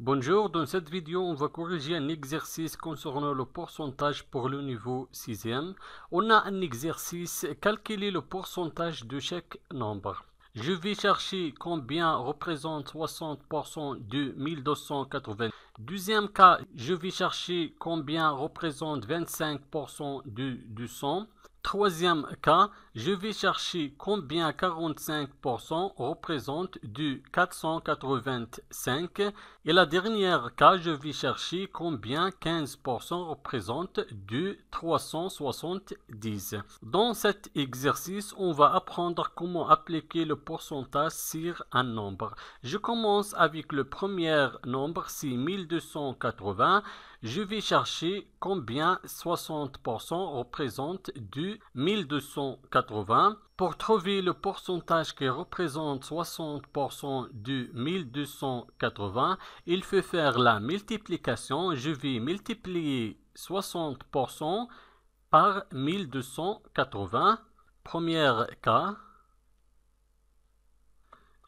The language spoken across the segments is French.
Bonjour, dans cette vidéo, on va corriger un exercice concernant le pourcentage pour le niveau 6e. On a un exercice, calculer le pourcentage de chaque nombre. Je vais chercher combien représente 60% de 1280. Deuxième cas, je vais chercher combien représente 25% de 200. Troisième cas, je vais chercher combien 45% représente du 485. Et la dernière cas, je vais chercher combien 15% représente du 370. Dans cet exercice, on va apprendre comment appliquer le pourcentage sur un nombre. Je commence avec le premier nombre, c'est 1280. Je vais chercher combien 60% représente du 1280. Pour trouver le pourcentage qui représente 60% du 1280, il faut faire la multiplication. Je vais multiplier 60% par 1280. Premier cas.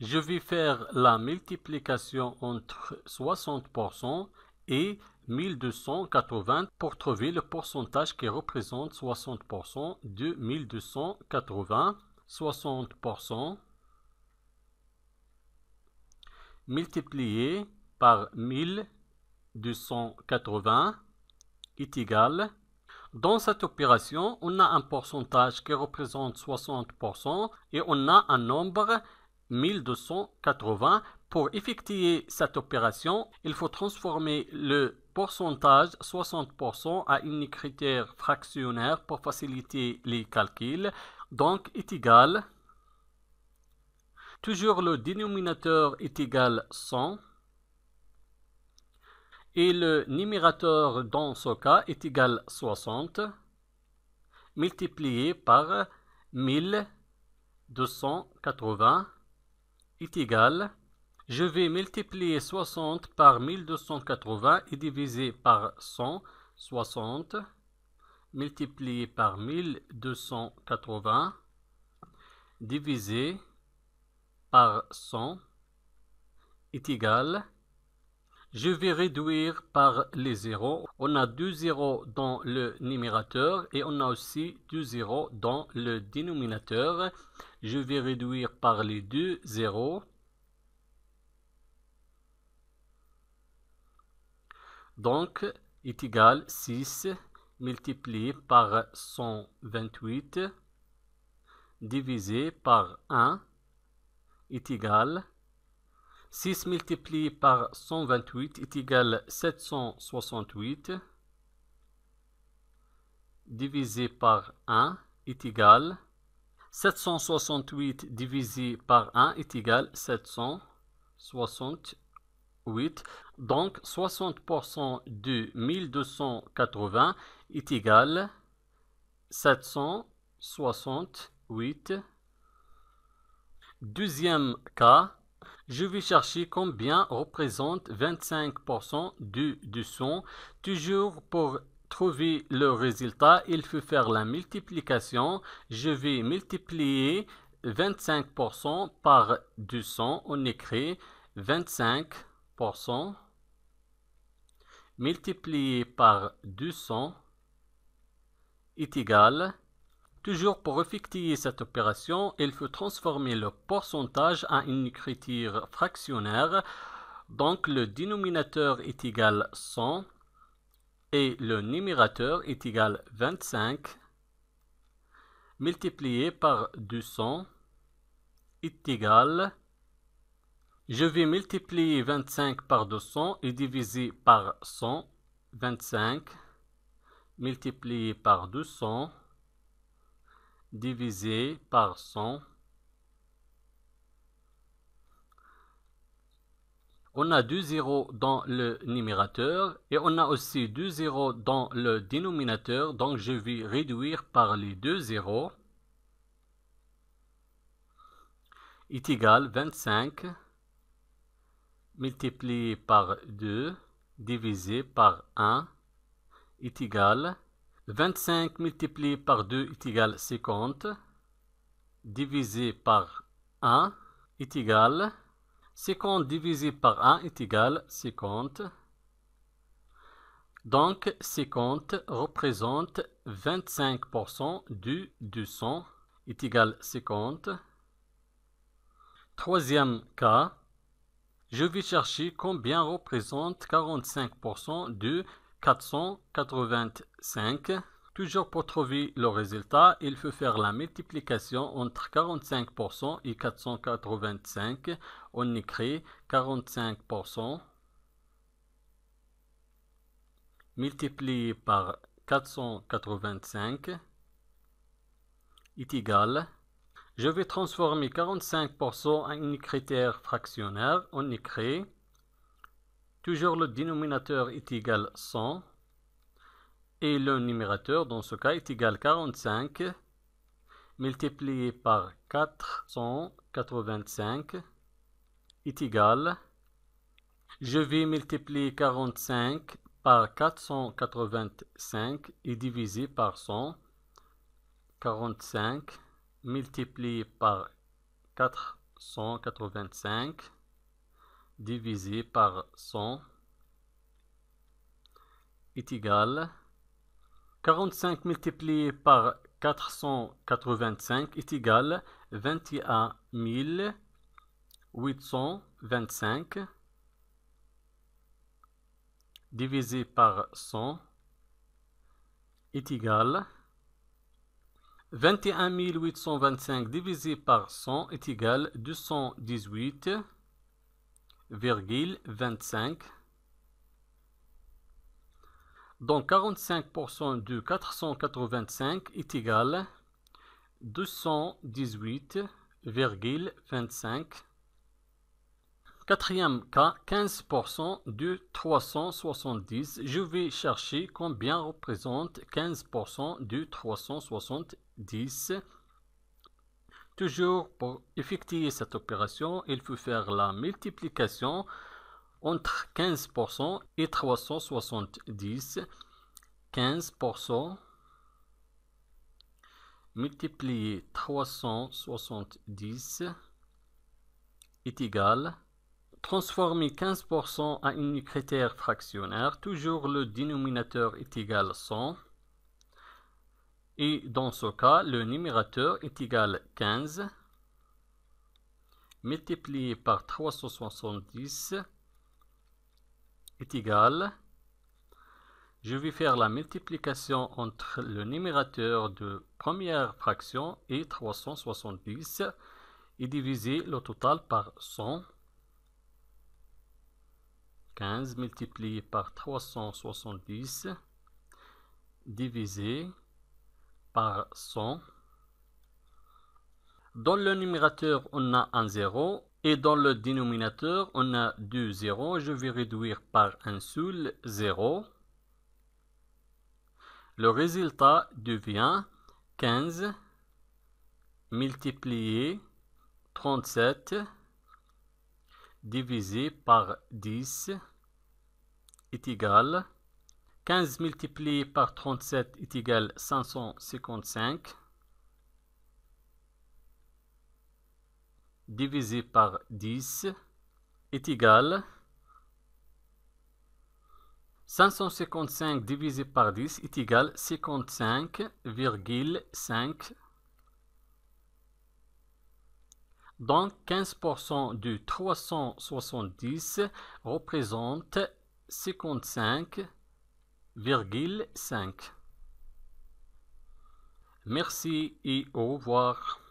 Je vais faire la multiplication entre 60% et 1280 pour trouver le pourcentage qui représente 60% de 1280. 60% multiplié par 1280 est égal. Dans cette opération, on a un pourcentage qui représente 60% et on a un nombre 1280. Pour effectuer cette opération, il faut transformer le pourcentage 60% à un critère fractionnaire pour faciliter les calculs. Donc, est égal. Toujours le dénominateur est égal 100. Et le numérateur dans ce cas est égal 60 multiplié par 1280 est égal. Je vais multiplier 60 par 1280 et diviser par 100. 60 multiplié par 1280 divisé par 100 est égal. Je vais réduire par les zéros. On a 2 zéros dans le numérateur et on a aussi 2 zéros dans le dénominateur. Je vais réduire par les 2 zéros. Donc, est égal 6 multiplié par 128 divisé par 1 est égal 6 multiplié par 128 est égal 768 divisé par 1 est égal 768 divisé par 1 est égal 768. Donc 60% de 1280 est égal 768. Deuxième cas. Je vais chercher combien représente 25% du 200. Toujours pour trouver le résultat, il faut faire la multiplication. Je vais multiplier 25% par 200. On écrit 25% multiplié par 200 est égal. Toujours pour effectuer cette opération, il faut transformer le pourcentage à une écriture fractionnaire. Donc le dénominateur est égal 100 et le numérateur est égal 25 multiplié par 200 est égal. Je vais multiplier 25 par 200 et diviser par 100. 25 multiplié par 200 divisé par 100. On a 2 zéros dans le numérateur et on a aussi 2 zéros dans le dénominateur. Donc je vais réduire par les 2 zéros. Est égal 25 multiplié par 2 divisé par 1 est égal 25 multiplié par 2 est égal 50 divisé par 1 est égal 50 divisé par 1 est égal à 50. Donc 50 représente 25% du 200 est égal à 50. Troisième cas, je vais chercher combien représente 45% de 485. Toujours pour trouver le résultat, il faut faire la multiplication entre 45% et 485. On écrit 45% multiplié par 485 est égal. Je vais transformer 45% en un critère fractionnaire. On écrit toujours le dénominateur est égal à 100 et le numérateur dans ce cas est égal à 45 multiplié par 485 est égal. Je vais multiplier 45 par 485 et diviser par 100. 45 multiplié par 485 divisé par 100 est égal. 45 multiplié par 485 est égal à 21 825 divisé par 100 est égal. 21 825 divisé par 100 est égal à 218,25. Donc 45% de 485 est égal à 218,25. Quatrième cas, 15% de 370. Je vais chercher combien représente 15% de 370. Toujours pour effectuer cette opération, il faut faire la multiplication entre 15% et 370. 15% multiplié 370 est égal. Transformer 15% en un critère fractionnaire. Toujours le dénominateur est égal à 100. Et dans ce cas, le numérateur est égal à 15 multiplié par 370 est égal. Je vais faire la multiplication entre le numérateur de première fraction et 370 et diviser le total par 100. 15 multiplié par 370 divisé par 100. Dans le numérateur, on a un 0 et dans le dénominateur, on a 2 zéros. Je vais réduire par un seul 0. Le résultat devient 15 multiplié 37 divisé par 10 est égal. 15 multiplié par 37 est égal à 555 divisé par 10 est égal. 555 divisé par 10 est égal à 55,5. Donc 15% de 370 représente 55,5. Merci et au revoir.